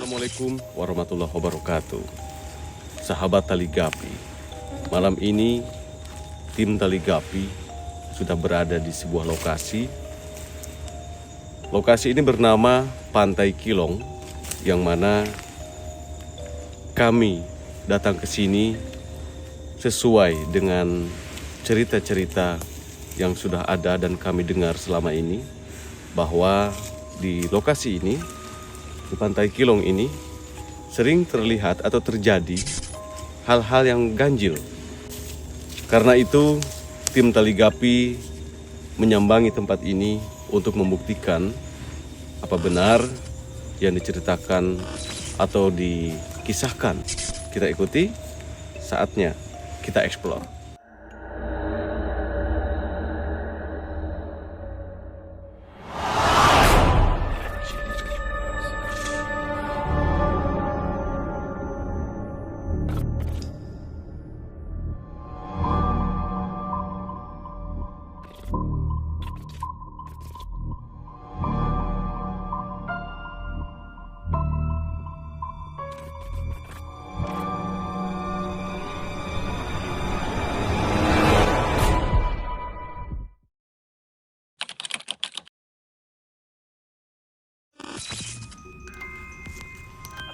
Assalamualaikum warahmatullahi wabarakatuh. Sahabat Tali Gapi, malam ini tim Tali Gapi sudah berada di sebuah lokasi. Lokasi ini bernama Pantai Kilong, yang mana kami datang ke sini sesuai dengan cerita-cerita yang sudah ada dan kami dengar selama ini, bahwa di lokasi ini, di Pantai Kilong ini, sering terlihat atau terjadi hal-hal yang ganjil. Karena itu, tim Tali Gapi menyambangi tempat ini untuk membuktikan apa benar yang diceritakan atau dikisahkan. Kita ikuti, saatnya kita eksplor.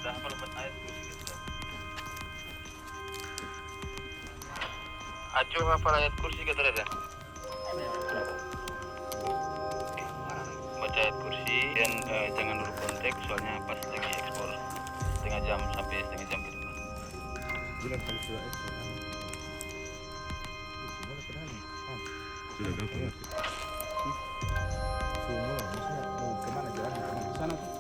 Ada hafal ayat kursi gitu. Acu hafal ayat kursi gitu ada. Baca ayat kursi dan jangan dulu kontak, soalnya pas lagi ekspor setengah jam sampai setengah jam ke depan. Bulan kalau sudah ekspor. Sudah dapat. Semua maksudnya mau kemana jalan? Ke sana tuh.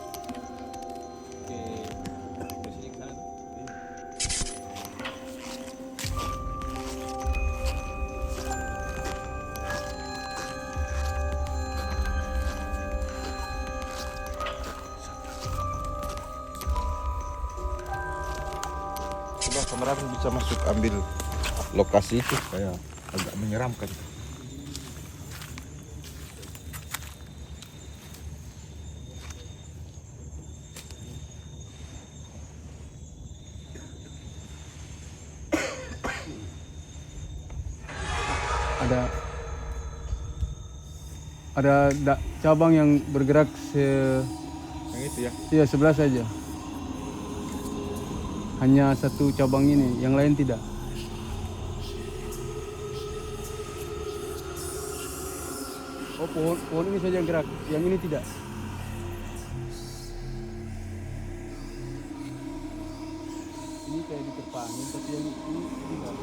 Coba kameramen bisa masuk ambil lokasi itu, kayak agak menyeramkan. Ada cabang yang bergerak Yang itu ya? sebelah saja. Hanya satu cabang ini, yang lain tidak. Oh, pohon ini saja yang gerak, yang ini tidak. Ini kayak diterpangin, tapi yang ini tidak.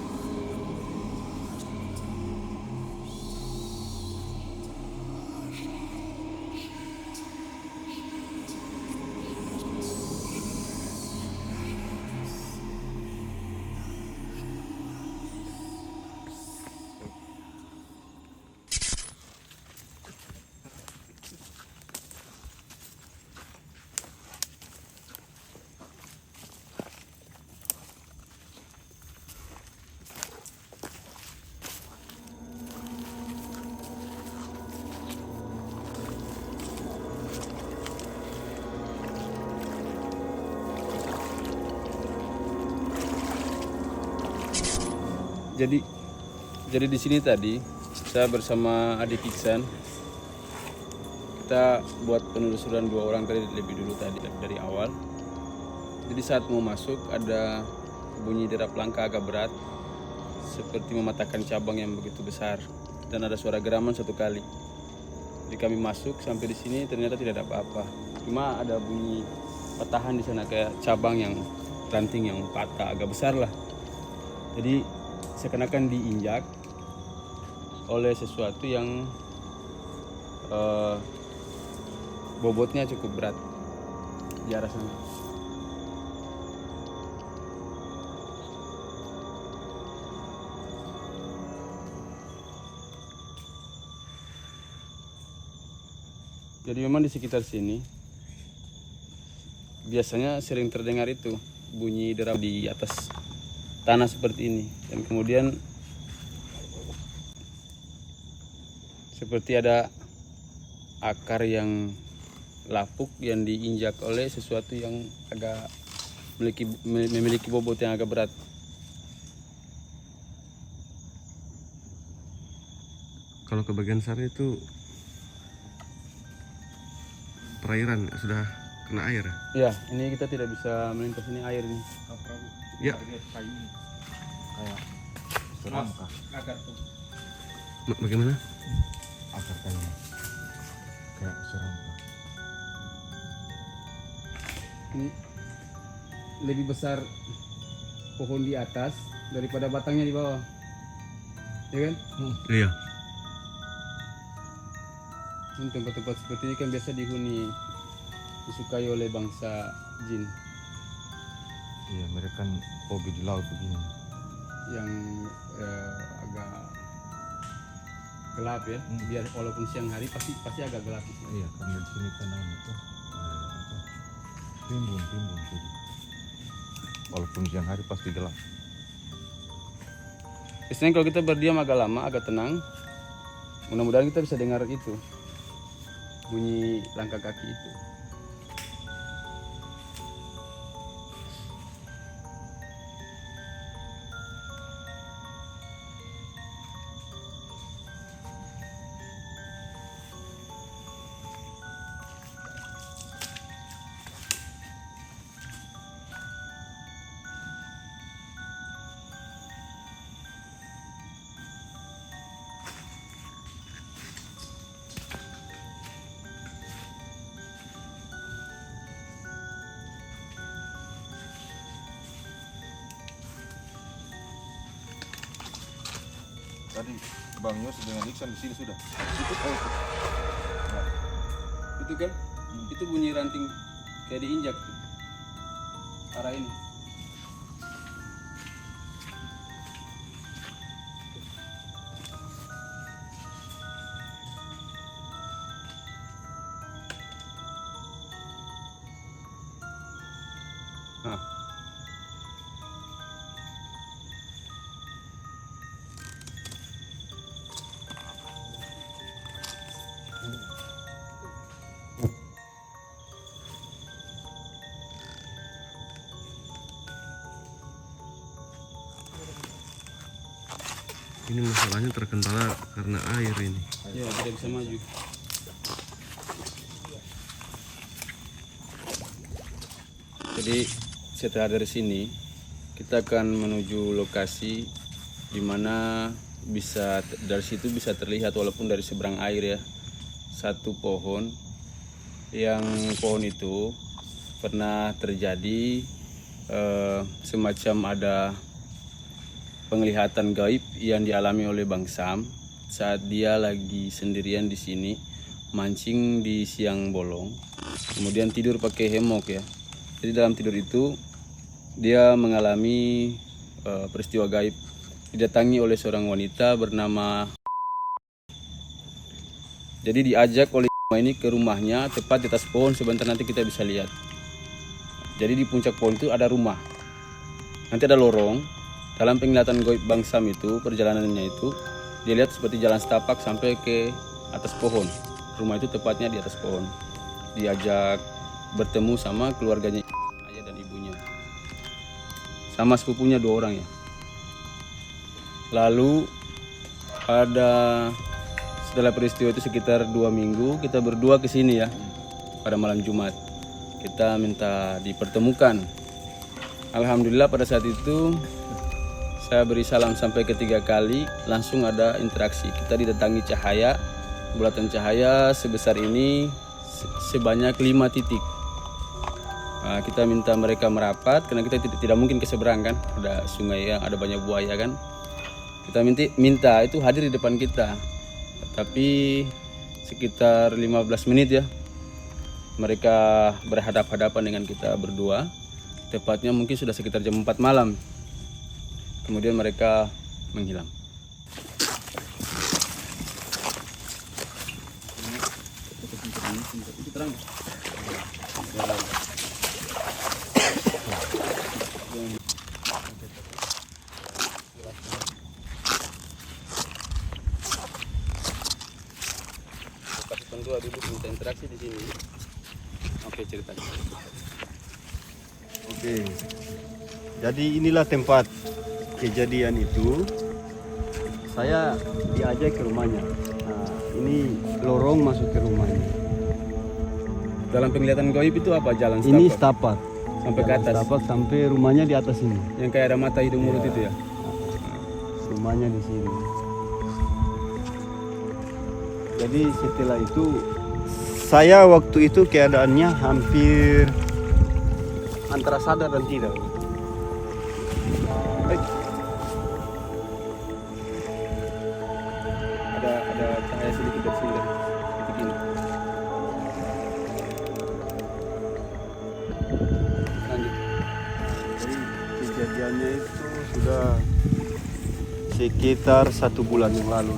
Jadi di sini tadi saya bersama adik Iksan, kita buat penelusuran 2 orang tadi lebih dulu tadi dari awal. Jadi saat mau masuk ada bunyi derap langkah agak berat, seperti mematahkan cabang yang begitu besar, dan ada suara geraman 1 kali. Jadi kami masuk sampai di sini ternyata tidak ada apa-apa, cuma ada bunyi patahan di sana kayak cabang yang ranting yang patah agak besar lah. Jadi seakan-akan diinjak oleh sesuatu yang bobotnya cukup berat di arah sana. Jadi memang di sekitar sini biasanya sering terdengar itu bunyi derap di atas tanah seperti ini, dan kemudian seperti ada akar yang lapuk yang diinjak oleh sesuatu yang agak memiliki bobot yang agak berat. Kalau ke bagian sana itu perairan sudah kena air ya? Ya, ini kita tidak bisa melintas ini air ini. Ya. Kayak serangka. Akar tuh. Bagaimana? Akar kayunya kayak serangka. Ini lebih besar pohon di atas daripada batangnya di bawah, ya kan? Iya. Tempat-tempat seperti ini kan biasa disukai oleh bangsa jin Iya, mereka kan hobi di laut begini. yang agak gelap ya. Biar walaupun siang hari pasti agak gelap. Iya, karena di sini kan itu timbun jadi. Walaupun siang hari pasti gelap. Biasanya kalau kita berdiam agak lama, agak tenang, mudah-mudahan kita bisa dengar itu bunyi langkah kaki itu. Tadi Bang Yos dengan Iksan di sini sudah. Itu kan? Itu bunyi ranting kayak diinjak tuh. Arah ini. Nah. Ini masalahnya terkendala karena air ini. Ya, tidak bisa maju. Jadi setelah dari sini kita akan menuju lokasi di mana dari situ bisa terlihat walaupun dari seberang air ya, satu pohon itu pernah terjadi semacam ada penglihatan gaib yang dialami oleh Bang Sam saat dia lagi sendirian di sini mancing di siang bolong, kemudian tidur pakai hemok ya. Jadi dalam tidur itu dia mengalami peristiwa gaib, didatangi oleh seorang wanita bernama. Jadi diajak oleh ini ke rumahnya tepat di atas pohon, sebentar nanti kita bisa lihat. Jadi di puncak pohon itu ada rumah, nanti ada lorong. Dalam penglihatan gaib Bang Sam itu, perjalanannya itu dia lihat seperti jalan setapak sampai ke atas pohon. Rumah itu tepatnya di atas pohon. Diajak bertemu sama keluarganya, ayah dan ibunya, sama sepupunya 2 orang ya. Lalu setelah peristiwa itu sekitar 2 minggu kita berdua ke sini ya, pada malam Jumat kita minta dipertemukan. Alhamdulillah pada saat itu saya beri salam sampai ketiga kali, langsung ada interaksi. Kita didatangi cahaya, bulatan cahaya sebesar ini sebanyak 5 titik. Nah, kita minta mereka merapat karena kita tidak mungkin ke seberang kan, ada sungai yang ada banyak buaya kan. Kita minta itu hadir di depan kita. Tapi sekitar 15 menit ya, mereka berhadap-hadapan dengan kita berdua. Tepatnya mungkin sudah sekitar jam 4 malam. Kemudian mereka menghilang. Itu terang. Kasih pendua dulu minta interaksi di sini. Oke, ceritakan. Oke. Jadi inilah tempat kejadian itu. Saya diajak ke rumahnya. Nah, ini lorong masuk ke rumahnya. Dalam penglihatan goib itu apa? Jalan Ini setapak setapak. sampai ke atas. Setapak sampai rumahnya di atas ini. Yang kayak ada mata, hidung, mulut itu ya. Rumahnya di sini. Jadi setelah itu saya waktu itu keadaannya hampir antara sadar dan tidak. Ada cahaya sedikit dari sini, dari titik ini. Lanjut. Jadi kejadiannya itu sudah sekitar 1 bulan yang lalu,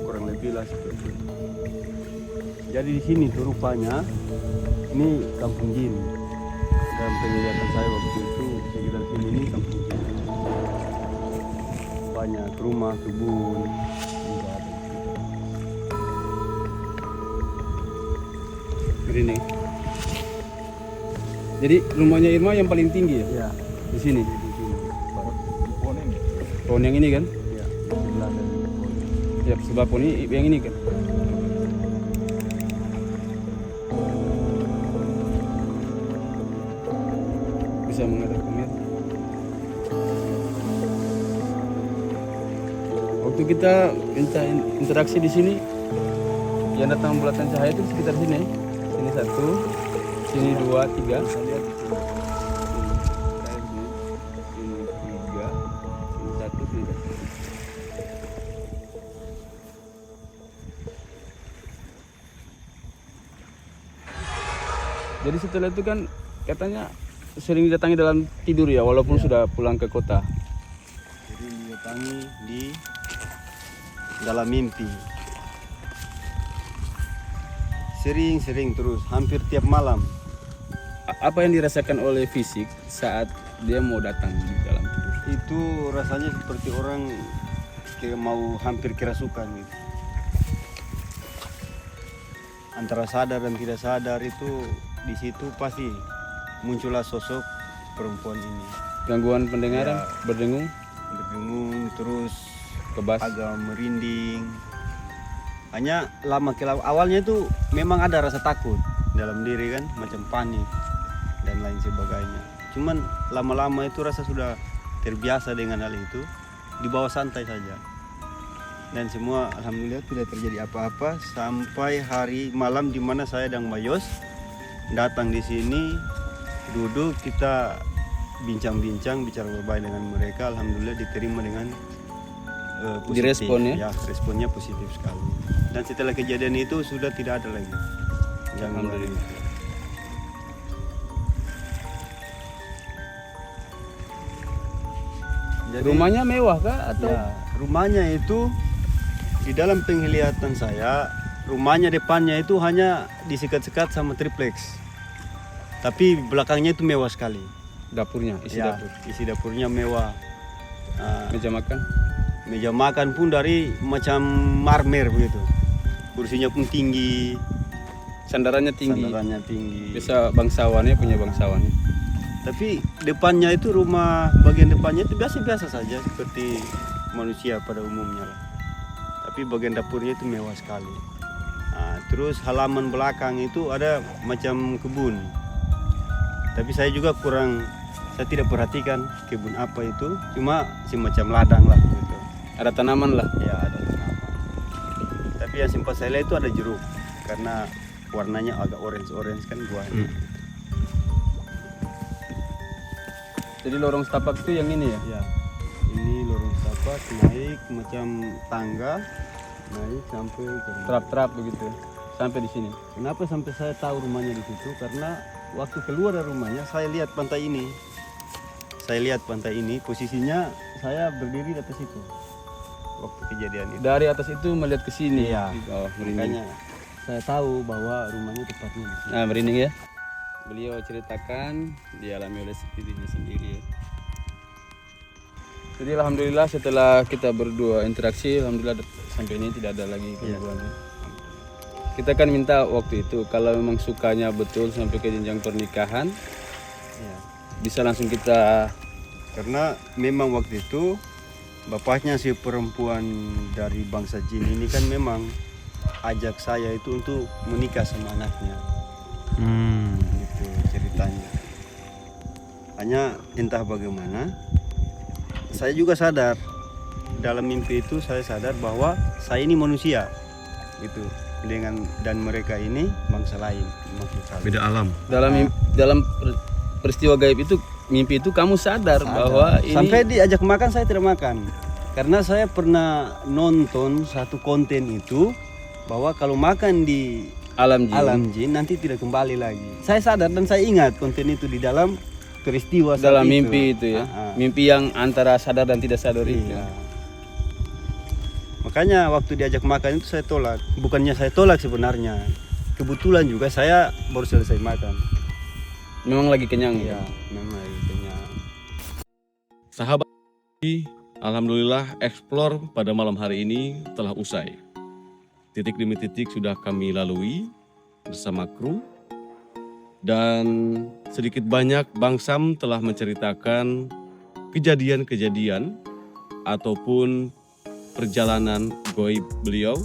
kurang lebih lah seperti itu. Jadi di sini tuh rupanya ini kampung jin. Dan penglihatan saya waktu itu sekitar sini ini kampung jin. Banyak rumah, kebun juga ada. Merinding. Jadi rumahnya Irma yang paling tinggi ya? Ya, Di sini. di sini. Pohon ini. Pohon yang ini kan? Ya, di sebelah dari pohon. Ya, sebelah pohon ini yang ini kan? Bisa menghadap kamera. Waktu kita minta interaksi di sini, yang datang bulatan cahaya itu sekitar sini. Sini 1, sini 2, 3. Saya lihat di sini. Sini 3, sini 1, sini 1. Jadi setelah itu kan katanya sering didatangi dalam tidur ya, walaupun sudah pulang ke kota. Jadi didatangi di dalam mimpi. Sering-sering terus, hampir tiap malam. Apa yang dirasakan oleh fisik saat dia mau datang di dalam tidur? Itu rasanya seperti orang kayak mau hampir kerasukan gitu. Antara sadar dan tidak sadar itu di situ pasti muncullah sosok perempuan ini. Gangguan pendengaran, Ya. berdengung, Bingung terus kebas. agak merinding. Hanya awalnya itu memang ada rasa takut dalam diri kan, macam panik dan lain sebagainya. Cuman lama-lama itu rasa sudah terbiasa dengan hal itu, dibawa santai saja. Dan semua alhamdulillah tidak terjadi apa-apa sampai hari malam di mana saya dan Mayos datang di sini, duduk kita bincang-bincang, bicara baik dengan mereka. Alhamdulillah diterima dengan positif. Direspon ya? Ya, responnya positif sekali. Dan setelah kejadian itu sudah tidak ada lagi. Alhamdulillah. Jadi, Rumahnya mewah kah atau? ya, rumahnya itu di dalam penglihatan saya, rumahnya depannya itu hanya disekat-sekat sama triplex. Tapi belakangnya itu mewah sekali. Dapurnya, isi Ya, dapur. isi dapurnya mewah. Meja makan. Meja makan pun dari macam marmer begitu. Kursinya pun tinggi, Sandarannya tinggi. sandarannya tinggi. Biasa bangsawannya punya bangsawannya. Tapi depannya itu rumah bagian depannya itu biasa-biasa saja seperti manusia pada umumnya lah. Tapi bagian dapurnya itu mewah sekali. Nah, terus halaman belakang itu ada macam kebun. Tapi saya juga saya tidak perhatikan kebun apa itu, cuma semacam ladang lah gitu. Ada tanaman lah. Ya, ada tanaman. Tapi yang sempat saya lihat itu ada jeruk karena warnanya agak orange kan buahnya. Jadi lorong setapak itu yang ini ya? Ya, ini lorong setapak naik macam tangga, naik sampai ke rumah. Trap-trap begitu. Sampai di sini. Kenapa sampai saya tahu rumahnya di situ? Karena waktu keluar dari rumahnya saya lihat pantai ini. Posisinya saya berdiri di atas itu waktu kejadian itu. Dari atas itu melihat ke sini. Iya. Oh, merinding. Makanya saya tahu bahwa rumahnya tepatnya di sini. Nah, merinding ya. Beliau ceritakan dialami oleh dirinya sendiri ya. Jadi alhamdulillah setelah kita berdua interaksi, alhamdulillah sampai ini tidak ada lagi gangguan. Kita kan minta waktu itu kalau memang sukanya betul sampai ke jenjang pernikahan, Ya. bisa langsung kita. Karena memang waktu itu bapaknya si perempuan dari bangsa jin ini kan memang ajak saya itu untuk menikah sama anaknya. Itu ceritanya. Hanya entah bagaimana, saya juga sadar dalam mimpi itu saya sadar bahwa saya ini manusia, gitu. Dan mereka ini bangsa lain, maksud saya. Beda alam. Dalam peristiwa gaib itu, mimpi itu kamu sadar bahwa ini Sampai diajak makan saya tidak makan. Karena saya pernah nonton satu konten itu bahwa kalau makan di alam jin. alam jin nanti tidak kembali lagi. Saya sadar dan saya ingat konten itu di dalam peristiwa saat Dalam itu. mimpi itu ya. Mimpi yang antara sadar dan tidak sadar itu. Iya. Makanya waktu diajak makan itu saya tolak. Bukannya saya tolak sebenarnya. Kebetulan juga saya baru selesai makan. Memang lagi kenyang Iya, ya. memang lagi kenyang. Sahabat, alhamdulillah eksplor pada malam hari ini telah usai. Titik demi titik sudah kami lalui bersama kru. Dan sedikit banyak Bang Sam telah menceritakan kejadian-kejadian ataupun perjalanan goib beliau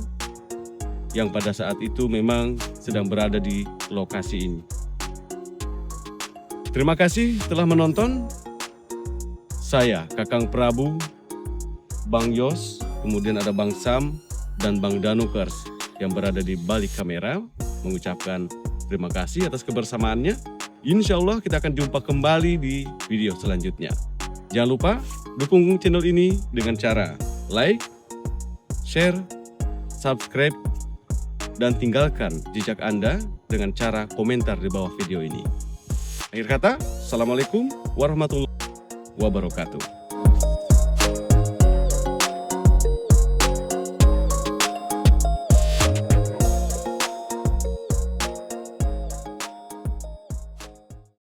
yang pada saat itu memang sedang berada di lokasi ini. Terima kasih telah menonton. Saya Kakang Prabu, Bang Yos, kemudian ada Bang Sam dan Bang Danukers yang berada di balik kamera mengucapkan terima kasih atas kebersamaannya. Insya Allah kita akan jumpa kembali di video selanjutnya. Jangan lupa dukung channel ini dengan cara like, share, subscribe, dan tinggalkan jejak Anda dengan cara komentar di bawah video ini. Akhir kata, Assalamualaikum warahmatullahi wabarakatuh.